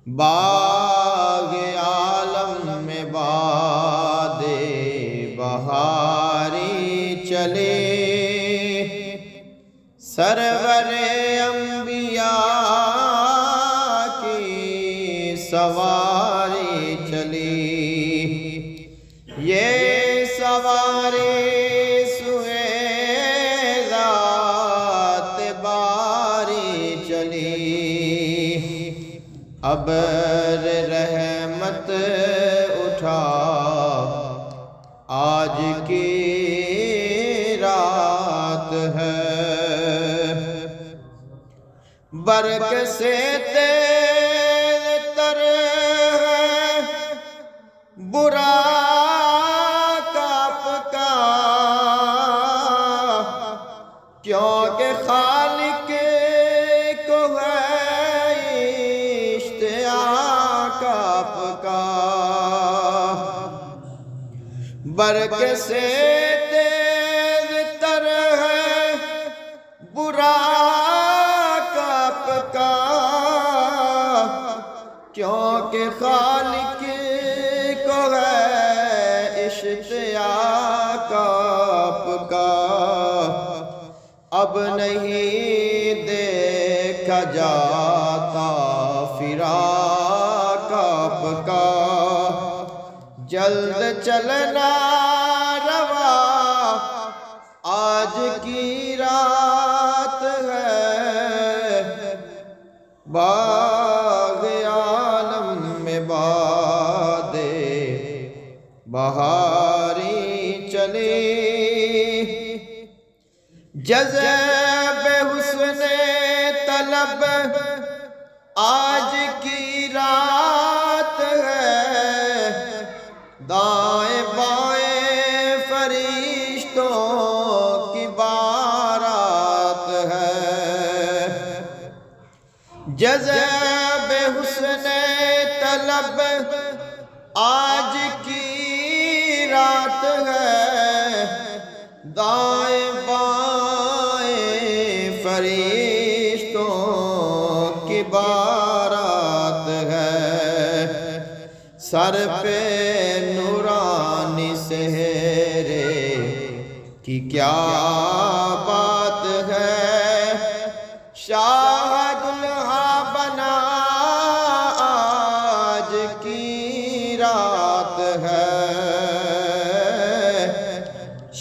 باغ عالم میں باد بہاری چلے، سرور انبیاء کی سواری چلی، یہ سواری سوئے ذات باری چلی، ابر رحمت اٹھا آج کی رات ہے، برق سے تیز تر ہے برا کاپکا، کیونکہ خالق کو ہے اشتیاق آپ کا، برق سے تیز تر ہے برا کاپکا، کیونکہ خالق کو ہے اشتیاق آپ کا، اب نہیں دیکھا جاتا فراق آپ کا، جلد چلنا روا آج کی رات ہے، باغ عالم میں باد بہاری چلی، جذب حسن طلب آج کی رات ہے، دائیں بائیں فرشتوں کی بارات ہے، جذب حسن طلب آج کی رات ہے، دائیں بائیں فرشتوں کی بارات ہے، سر پہ نورانی سہرے کی کیا بات ہے، شاہ دلہا بنا آج کی رات ہے،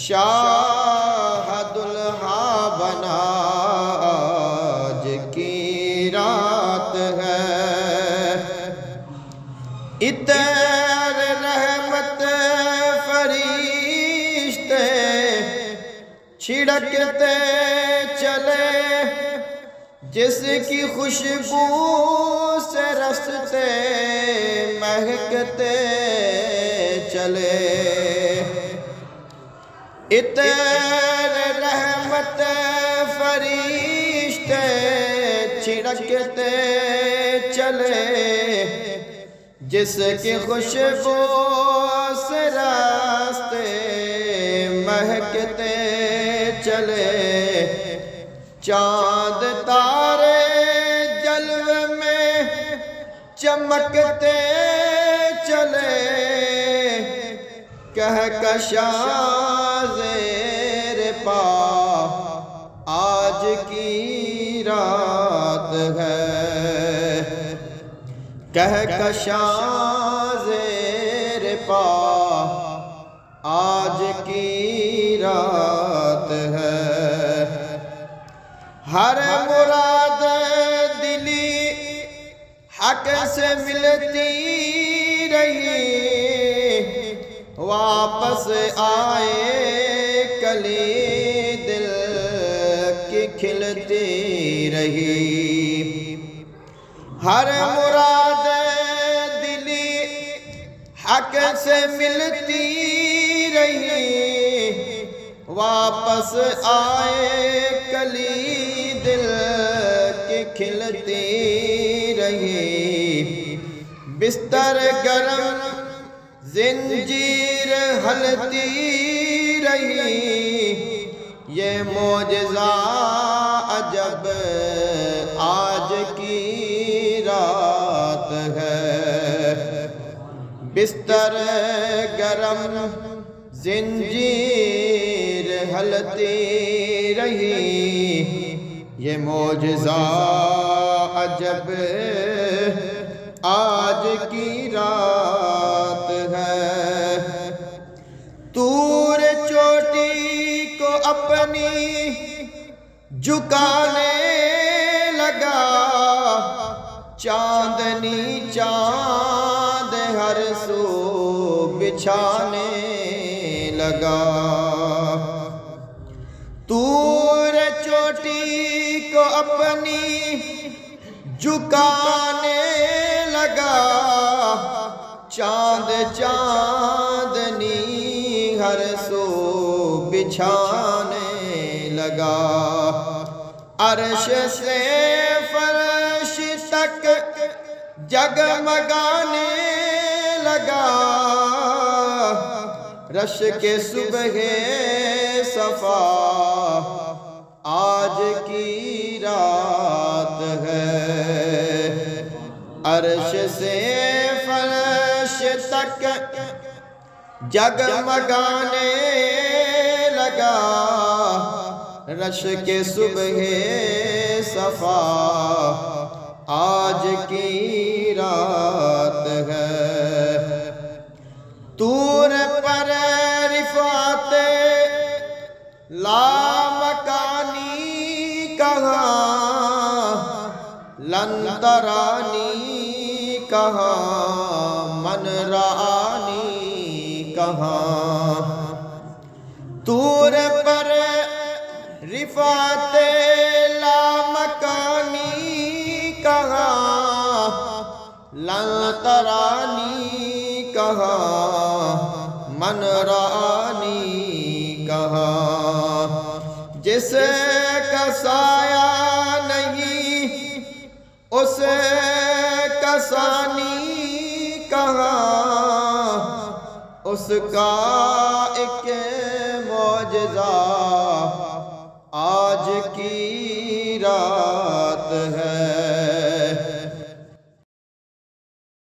شاہ دلہا بنا آج کی رات ہے، اتر رحمت فرشتے چھڑکتے چلے، جس کی خوشبو سے رستے مہکتے چلے، اتر رحمت فرشتے چھڑکتے چلے، جس کی خوشبو سے راستے مہکتے چلے، چاند تارے جلوے میں چمکتے چلے، کہکشاں زیر پا آج کی رات ہے، کہکشاں زیر پا آج کی رات ہے، ہر مراد دلی حق سے ملتی رہی، واپس آئے کلی دل کی کھلتی رہی، ہر مراد دلی حق سے ملتی رہی، واپس آئے کلی دل کی کھلتی رہی، بستر گرم زنجیر ہلتی رہی، یہ معجزہ عجب آج کی رات ہے۔ بستر گرم زنجیر ہلتی رہی، یہ معجزہ عجب آج کی رات ہے۔ طور چوٹی کو اپنی جھکانے لگا، چاندنی چاند ہر سو بچھانے لگا۔ طور چوٹی کو اپنی جھکانے لگا، چاند چاندنی ہر سو بچھانے لگا۔ عرش سے فرش تک جگمگانے لگا، رش کے صبح صفا آج کی رات ہے۔ عرش سے فرش تک جگمگانے لگا، رش کے صبح صفا آج کی رات ہے۔ طور پر رفعت لامکانی کہاں، لن ترانی کہاں، من رآنی کہاں۔ طور پر رفعت لامکانی کہاں، لن ترانی کہاں، من رآنی کہاں۔ جس کا سایہ نہیں اس کا ثانی کہاں، اس کا ایک معجزہ آج کی رات ہے۔